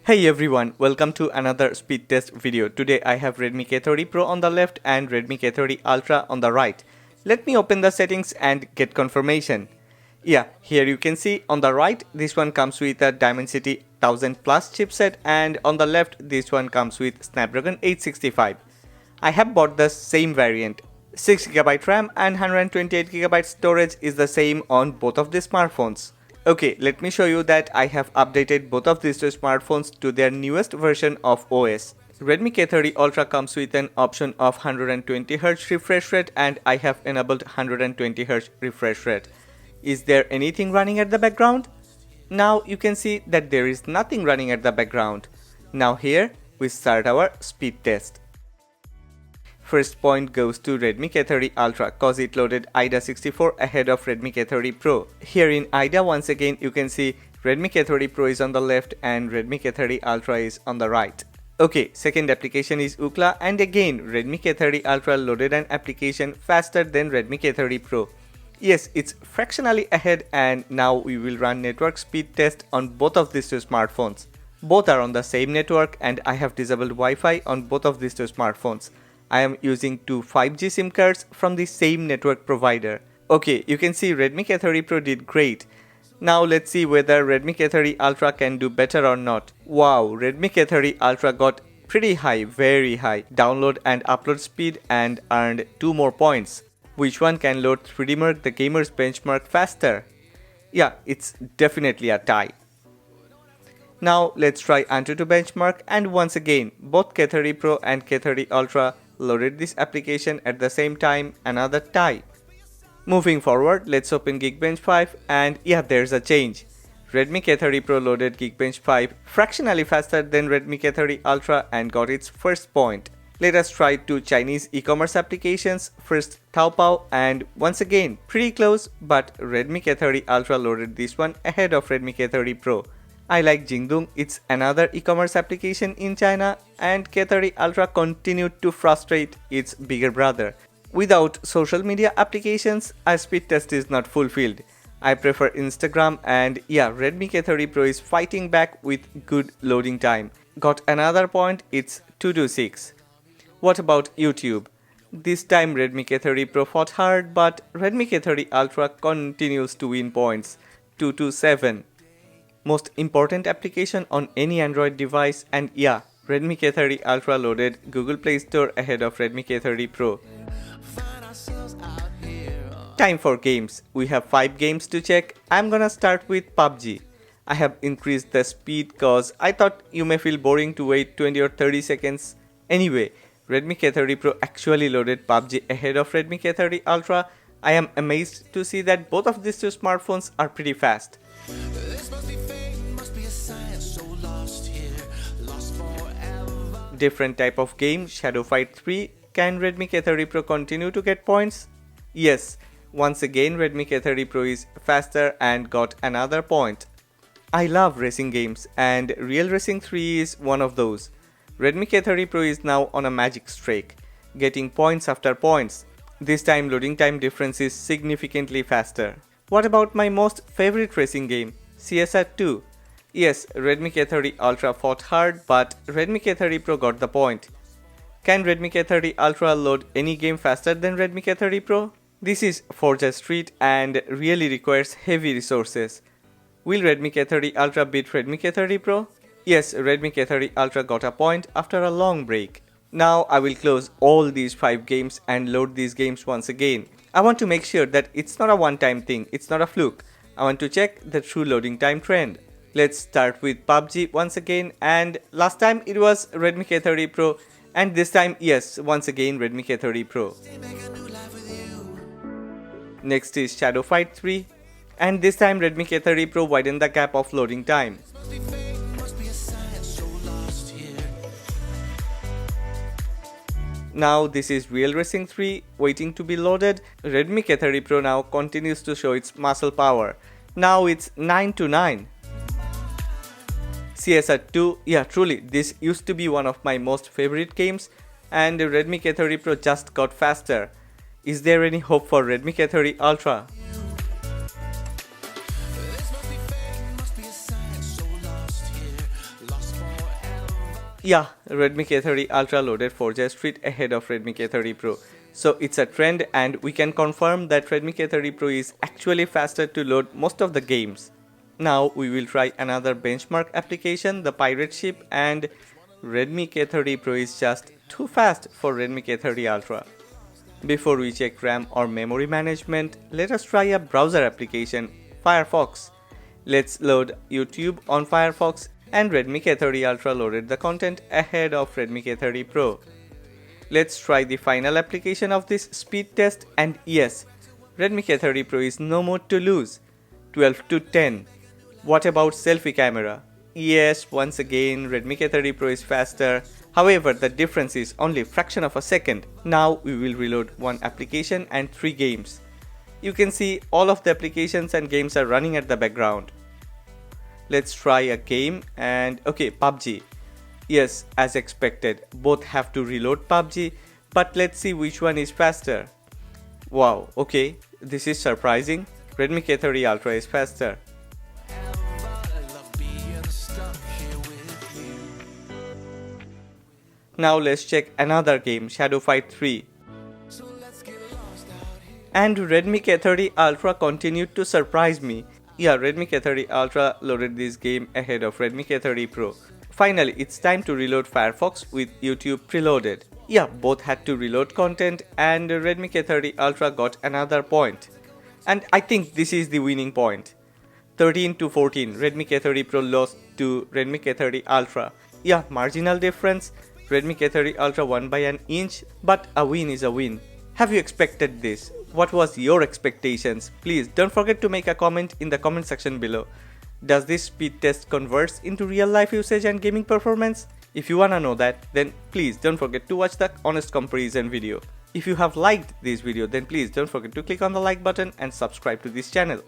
Hey everyone, welcome to another speed test video. Today I have Redmi K30 Pro on the left and Redmi K30 Ultra on the right. Let me open the settings and get confirmation. Yeah, here you can see on the right this one comes with a Dimensity 1000 Plus chipset and on the left this one comes with Snapdragon 865. I have bought the same variant. 6GB RAM and 128GB storage is the same on both of the smartphones. Okay, let me show you that I have updated both of these two smartphones to their newest version of OS. Redmi K30 Ultra comes with an option of 120Hz refresh rate and I have enabled 120Hz refresh rate. Is there anything running at the background? Now you can see that there is nothing running at the background. Now here we start our speed test. First point goes to Redmi K30 Ultra cause it loaded IDA 64 ahead of Redmi K30 Pro. Here in IDA once again you can see Redmi K30 Pro is on the left and Redmi K30 Ultra is on the right. Okay, second application is Ookla and again Redmi K30 Ultra loaded an application faster than Redmi K30 Pro. Yes, it's fractionally ahead and now we will run network speed test on both of these two smartphones. Both are on the same network and I have disabled Wi-Fi on both of these two smartphones. I am using two 5G SIM cards from the same network provider. Okay, you can see Redmi K30 Pro did great. Now let's see whether Redmi K30 Ultra can do better or not. Wow, Redmi K30 Ultra got pretty high, very high download and upload speed and earned 2 more points. Which one can load 3D Mark the gamer's benchmark faster? Yeah, it's definitely a tie. Now let's try Antutu benchmark and once again both K30 Pro and K30 Ultra loaded this application at the same time, another tie. Moving forward, let's open Geekbench 5 and yeah, there's a change. Redmi K30 Pro loaded Geekbench 5 fractionally faster than Redmi K30 Ultra and got its first point. Let us try two Chinese e-commerce applications, first Taobao and once again pretty close but Redmi K30 Ultra loaded this one ahead of Redmi K30 Pro. I like Jingdong, it's another e-commerce application in China and K30 Ultra continued to frustrate its bigger brother. Without social media applications, a speed test is not fulfilled. I prefer Instagram and yeah, Redmi K30 Pro is fighting back with good loading time. Got another point, it's 226. What about YouTube? This time Redmi K30 Pro fought hard but Redmi K30 Ultra continues to win points, 227. Most important application on any Android device and yeah, Redmi K30 Ultra loaded Google Play Store ahead of Redmi K30 Pro. Time for games. We have 5 games to check. I'm gonna start with Pubg. I have increased the speed cause I thought you may feel boring to wait 20 or 30 seconds. Anyway, Redmi K30 Pro actually loaded Pubg ahead of Redmi K30 Ultra. I am amazed to see that both of these two smartphones are pretty fast. Different type of game, Shadow Fight 3. Can Redmi K30 Pro continue to get points? Yes, once again Redmi K30 Pro is faster and got another point. I love racing games and Real Racing 3 is one of those. Redmi K30 Pro is now on a magic streak, getting points after points. This time loading time difference is significantly faster. What about my most favorite racing game, CSR 2? Yes, Redmi K30 Ultra fought hard but Redmi K30 Pro got the point. Can Redmi K30 Ultra load any game faster than Redmi K30 Pro? This is Forza Street and really requires heavy resources. Will Redmi K30 Ultra beat Redmi K30 Pro? Yes, Redmi K30 Ultra got a point after a long break. Now I will close all these 5 games and load these games once again. I want to make sure that it's not a one-time thing, it's not a fluke. I want to check the true loading time trend. Let's start with Pubg once again and last time it was Redmi K30 Pro and this time yes, once again Redmi K30 Pro. Next is Shadow Fight 3 and this time Redmi K30 Pro widened the gap of loading time. Now this is Real Racing 3 waiting to be loaded. Redmi K30 Pro now continues to show its muscle power. Now it's 9-9. CSR 2, yeah truly this used to be one of my most favorite games and Redmi K30 Pro just got faster. Is there any hope for Redmi K30 Ultra? Yeah, Redmi K30 Ultra loaded Forza Street ahead of Redmi K30 Pro. So it's a trend and we can confirm that Redmi K30 Pro is actually faster to load most of the games. Now we will try another benchmark application, the Pirate Ship, and Redmi K30 Pro is just too fast for Redmi K30 Ultra. Before we check RAM or memory management, let us try a browser application, Firefox. Let's load YouTube on Firefox, and Redmi K30 Ultra loaded the content ahead of Redmi K30 Pro. Let's try the final application of this speed test, and yes, Redmi K30 Pro is no more to lose, 12 to 10. What about selfie camera? Yes, once again Redmi K30 Pro is faster. However, the difference is only fraction of a second. Now we will reload one application and 3 games. You can see all of the applications and games are running at the background. Let's try a game and okay, Pubg. Yes, as expected, both have to reload Pubg, but let's see which one is faster. Wow, okay, this is surprising. Redmi K30 Ultra is faster. Now let's check another game, Shadow Fight 3. And Redmi K30 Ultra continued to surprise me. Yeah, Redmi K30 Ultra loaded this game ahead of Redmi K30 Pro. Finally, it's time to reload Firefox with YouTube preloaded. Yeah, both had to reload content and Redmi K30 Ultra got another point. And I think this is the winning point. 13 to 14, Redmi K30 Pro lost to Redmi K30 Ultra. Yeah, marginal difference. Redmi K30 Ultra won by an inch, but a win is a win. Have you expected this? What was your expectations? Please don't forget to make a comment in the comment section below. Does this speed test converts into real life usage and gaming performance? If you wanna know that, then please don't forget to watch the honest comparison video. If you have liked this video, then please don't forget to click on the like button and subscribe to this channel.